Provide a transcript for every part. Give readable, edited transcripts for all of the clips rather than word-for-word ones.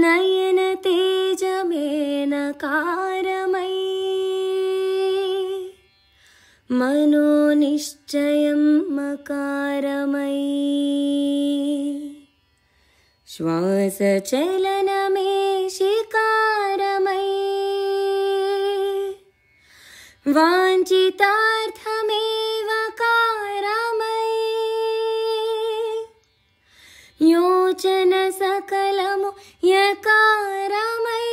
నయన తేజమేనకారమై మనోనిశ్చయం మకారమై శ్వాసచలనమే శికారమై వాంఛితార్థమేవ కారమై యోచన సకలము యకారమై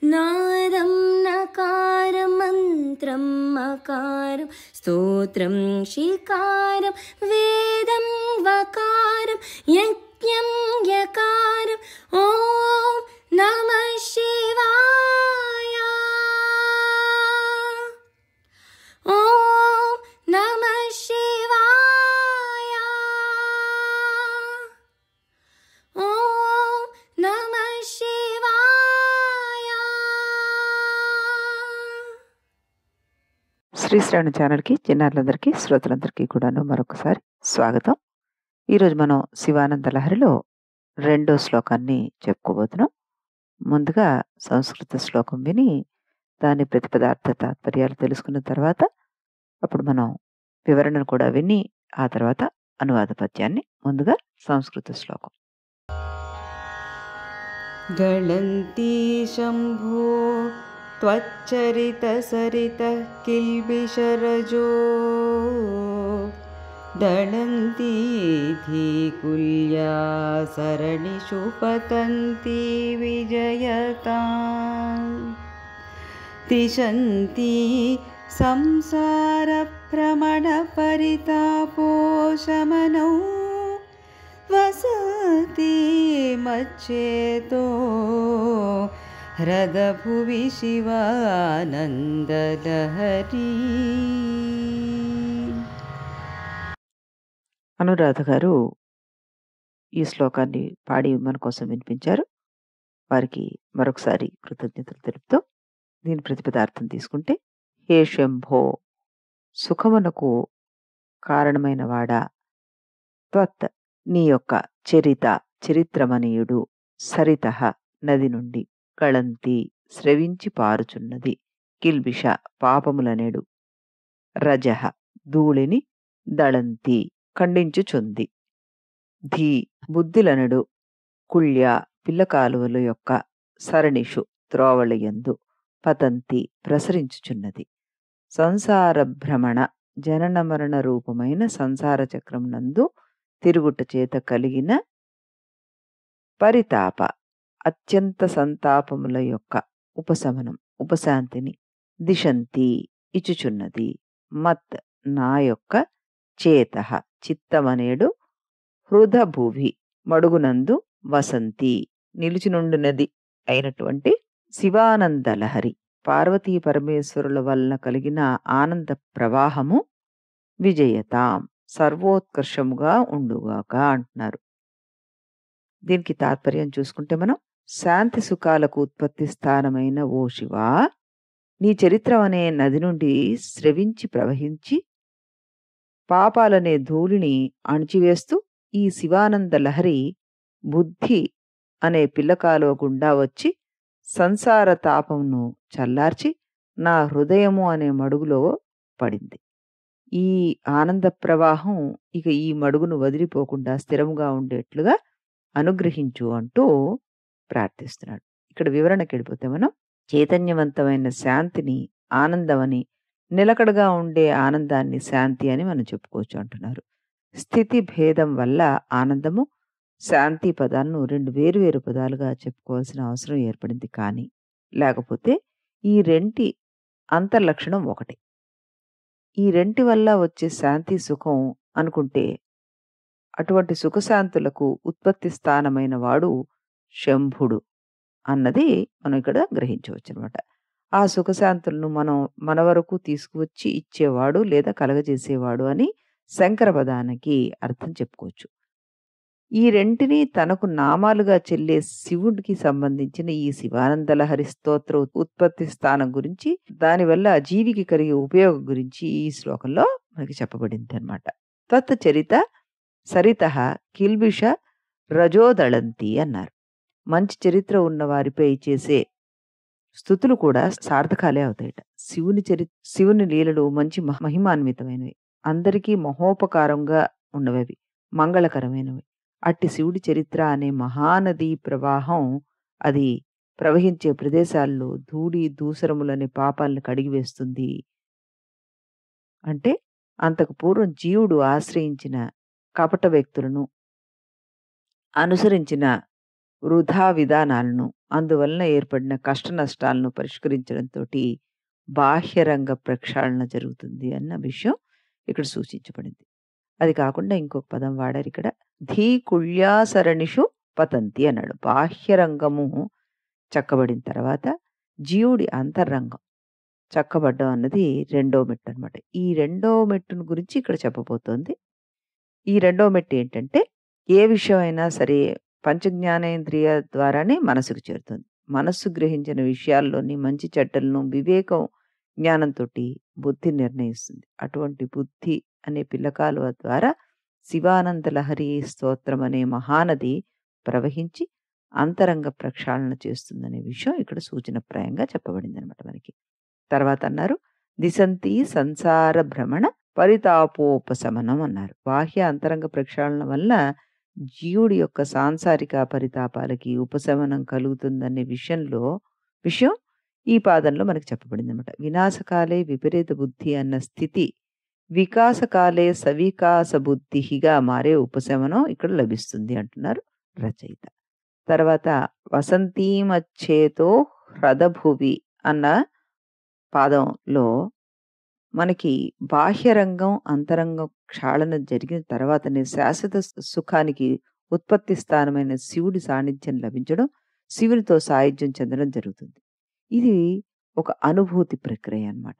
నాదం నకారం మంత్రం మకారం స్తోత్రం శికారం వేదం వకారం యజ్ఞం యకారం ఓం నమః శివాయ ఓం నమః శివాయ ఓం నమః శివాయ. శ్రీ శ్రావణ ఛానల్కి చిన్నారులందరికీ శ్రోతలందరికీ కూడాను మరొకసారి స్వాగతం. ఈరోజు మనం శివానంద లహరిలో 2వ శ్లోకాన్ని చెప్పుకోబోతున్నాం. ముందుగా సంస్కృత శ్లోకం విని దాని ప్రతిపదార్థ తాత్పర్యాలు తెలుసుకున్న తర్వాత అప్పుడు మనం వివరణను కూడా విని ఆ తర్వాత అనువాద పద్యాన్ని. ముందుగా సంస్కృత శ్లోకం. గళంతి శంభో త్వచ్చరితసరితః కిల్బిషరజో దళంతీధి కుల్యా సరణిషు పతంతి విజయతాం తిషంతి సంసార భ్రమణ పరితాపో శమనౌ వసతి మచ్చేతో హ్రదభువి శివానందలహరి. అనురాధ గారు ఈ శ్లోకాన్ని పాడి మన కోసం వినిపించారు. వారికి మరొకసారి కృతజ్ఞతలు తెలుపుతూ దీని ప్రతిపదార్థం తీసుకుంటే, హే శంభో సుఖమునకు కారణమైన వాడా, త్వత్ నీ యొక్క చరిత్రమనీయుడు, సరితః నది నుండి, కళంతి స్రవించి పారుచున్నది, కిల్బిష పాపములనేడు, రజః ధూళిని, దళంతి ఖండించుచుంది, ధీ బుద్ధిలనడు, కుళ్య పిల్లకాలువల యొక్క, సరణిషు త్రోవళయందు, పతంతి ప్రసరించుచున్నది, సంసార భ్రమణ జనన మరణ రూపమైన సంసార చక్రం నందు తిరుగుట చేత కలిగిన పరితాప అత్యంత సంతాపముల యొక్క ఉపశమనం ఉపశాంతిని, దిశంతి ఇచుచున్నది, మత్ నా యొక్క, చేతః చిత్తమనేడు, హృదభువి మడుగునందు, వసంతి నిలిచినుండునది అయినటువంటి శివానందలహరి పార్వతీ పరమేశ్వరుల వలన కలిగిన ఆనంద ప్రవాహము, విజయతాం సర్వోత్కర్షముగా ఉండుగాక అంటున్నారు. దీనికి తాత్పర్యం చూసుకుంటే మనం, శాంతి సుఖాలకు ఉత్పత్తి స్థానమైన ఓ శివా, నీ చరిత్రం అనే నది నుండి స్రవించి ప్రవహించి పాపాలనే ధూళిని అణిచివేస్తూ ఈ శివానంద లహరి బుద్ధి అనే పిల్లకాలువ గుండా వచ్చి సంసార తాపంను చల్లార్చి నా హృదయము అనే మడుగులో పడింది. ఈ ఆనంద ప్రవాహం ఇక ఈ మడుగును వదిలిపోకుండా స్థిరముగా ఉండేట్లుగా అనుగ్రహించు అంటూ ప్రార్థిస్తున్నాడు. ఇక్కడ వివరణకి వెళ్ళిపోతే మనం, చైతన్యవంతమైన శాంతిని ఆనందమని, నిలకడగా ఉండే ఆనందాన్ని శాంతి అని మనం చెప్పుకోవచ్చు అంటున్నారు. స్థితి భేదం వల్ల ఆనందము, శాంతి పదాలను 2 వేరువేరు పదాలుగా చెప్పుకోవాల్సిన అవసరం ఏర్పడింది. కానీ లేకపోతే ఈ రెంటి అంతర్లక్షణం ఒకటే. ఈ రెంటి వల్ల వచ్చే శాంతి సుఖం అనుకుంటే అటువంటి సుఖశాంతులకు ఉత్పత్తి స్థానమైన వాడు శంభుడు అన్నది మనం ఇక్కడ గ్రహించవచ్చు అనమాట. ఆ సుఖశాంతులను మన వరకు తీసుకువచ్చి ఇచ్చేవాడు లేదా కలగజేసేవాడు అని శంకర పదానికి అర్థం చెప్పుకోవచ్చు. ఈ రెంటిని తనకు నామాలుగా చెల్లే శివుడికి సంబంధించిన ఈ శివానందలహరి స్తోత్ర ఉత్పత్తి స్థానం గురించి, దానివల్ల జీవికి కలిగే ఉపయోగం గురించి ఈ శ్లోకంలో మనకి చెప్పబడింది అనమాట. తత్ చరిత సరితః కిల్బిష రజోదళంతి అన్నారు. మంచి చరిత్ర ఉన్న వారిపై చేసే స్తుతులు కూడా సార్థకాలే అవుతాయట. శివుని లీలలు మంచి మహిమాన్వితమైనవి, అందరికీ మహోపకారంగా ఉన్నవి, మంగళకరమైనవి. అట్టి శివుడి చరిత్ర అనే మహానదీ ప్రవాహం అది ప్రవహించే ప్రదేశాల్లో ధూళి దూసరములనే పాపాలను కడిగివేస్తుంది. అంటే అంతకు పూర్వం జీవుడు ఆశ్రయించిన కపట వ్యక్తులను, అనుసరించిన వృధా విధానాలను, అందువలన ఏర్పడిన కష్ట నష్టాలను పరిష్కరించడంతో బాహ్యరంగ ప్రక్షాళన జరుగుతుంది అన్న విషయం ఇక్కడ సూచించబడింది. అది కాకుండా ఇంకొక పదం వాడారు ఇక్కడ, ధీ కుళ్యాసరణిషు పతంతి అన్నాడు. బాహ్యరంగము చక్కబడిన తర్వాత జీవుడి అంతరంగం చక్కబడ్డం అన్నది రెండో మెట్టు అనమాట. ఈ రెండో మెట్టును గురించి ఇక్కడ చెప్పబోతోంది. ఈ రెండో మెట్టు ఏంటంటే, ఏ విషయమైనా సరే పంచజ్ఞానేంద్రియ ద్వారానే మనసుకు చేరుతుంది. మనస్సు గ్రహించిన విషయాల్లోని మంచి చెడ్డలను వివేకం జ్ఞానంతో బుద్ధి నిర్ణయిస్తుంది. అటువంటి బుద్ధి అనే పిల్లకాలువ ద్వారా శివానంద లహరి స్తోత్రం అనే మహానది ప్రవహించి అంతరంగ ప్రక్షాళన చేస్తుందనే విషయం ఇక్కడ సూచనప్రాయంగా చెప్పబడింది అనమాట మనకి. తర్వాత అన్నారు, దిశంతి సంసార భ్రమణ పరితాపోపశమనం అన్నారు. బాహ్య అంతరంగ ప్రక్షాళన వల్ల జీవుడి యొక్క సాంసారిక పరితాపాలకి ఉపశమనం కలుగుతుందనే విషయం ఈ పాదంలో మనకి చెప్పబడింది అనమాట. వినాశకాలే విపరీత బుద్ధి అన్న స్థితి వికాసకాలే సవికాస బుద్ధిగా మారే ఉపశమనం ఇక్కడ లభిస్తుంది అంటున్నారు రచయిత. తర్వాత వసంతీమచ్చేతో హ్రదభువి అన్న పాదంలో మనకి బాహ్యరంగం అంతరంగం క్షాళన జరిగిన తర్వాతనే శాశ్వత సుఖానికి ఉత్పత్తి స్థానమైన శివుడి సాన్నిధ్యం లభించడం, శివునితో సాయుధ్యం చెందడం జరుగుతుంది. ఇది ఒక అనుభూతి ప్రక్రియ అన్నమాట.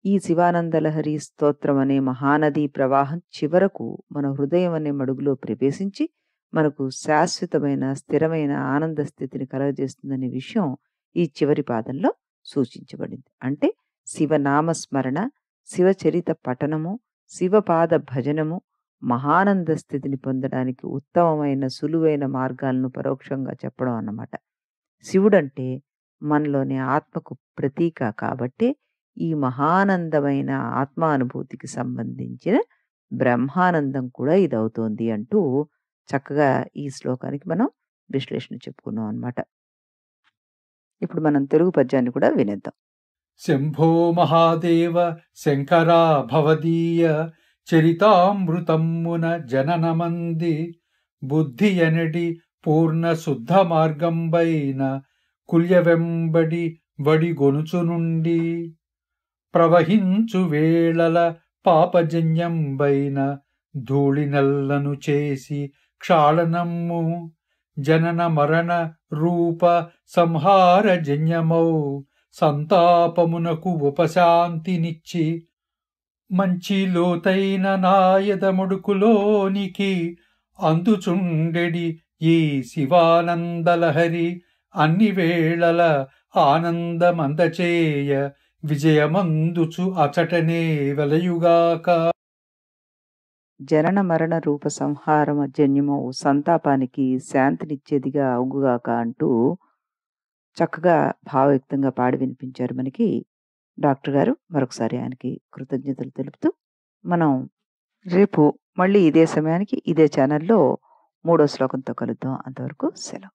ఈ శివానందలహరి స్తోత్రం అనే మహానదీ ప్రవాహం చివరకు మన హృదయం అనే మడుగులో ప్రవేశించి మనకు శాశ్వతమైన స్థిరమైన ఆనంద స్థితిని కలగజేస్తుందనే విషయం ఈ చివరి పాదంలో సూచించబడింది. అంటే శివనామస్మరణ, శివచరిత పఠనము, శివపాద భజనము మహానంద స్థితిని పొందడానికి ఉత్తమమైన సులువైన మార్గాలను పరోక్షంగా చెప్పడం అన్నమాట. శివుడంటే మనలోని ఆత్మకు ప్రతీక కాబట్టి ఈ మహానందమైన ఆత్మానుభూతికి సంబంధించిన బ్రహ్మానందం కూడా ఇదవుతోంది అంటూ చక్కగా ఈ శ్లోకానికి మనం విశ్లేషణ చెప్పుకున్నాం అన్నమాట. ఇప్పుడు మనం తెలుగు పద్యాన్ని కూడా వినేద్దాం. శంభో మహాదేవ శంకరా భవదీయ చరితామృతమ్మున జననమంది బుద్ధి ఎనడి పూర్ణ శుద్ధ మార్గంబైన కుల్య వెంబడి వడి గొనుచు నుండి ప్రవహించు వేళల పాపజన్యంబైన ధూళినల్లను చేసి క్షాళనమ్ము జనన మరణ రూప సంహార జన్యమౌ సంతాపమునకు ఉపశాంతినిచ్చి మంచి లోతైన నాయదముడుకులోనికి అందుచుండెడి ఈ శివానందలహరి అన్ని వేళల ఆనందమందచేయ విజయమందుచు అచటనే వెలయుగాక. జనన మరణ రూప సంహారం జన్యమో సంతాపానికి శాంతినిచ్చేదిగా అవుగుగాక అంటూ చక్కగా భావయుక్తంగా పాడి వినిపించారు మనకి డాక్టర్ గారు. మరొకసారి ఆయనకి కృతజ్ఞతలు తెలుపుతూ మనం రేపు మళ్ళీ ఇదే సమయానికి ఇదే ఛానల్లో 3వ శ్లోకంతో కలుద్దాం. అంతవరకు సెలవు.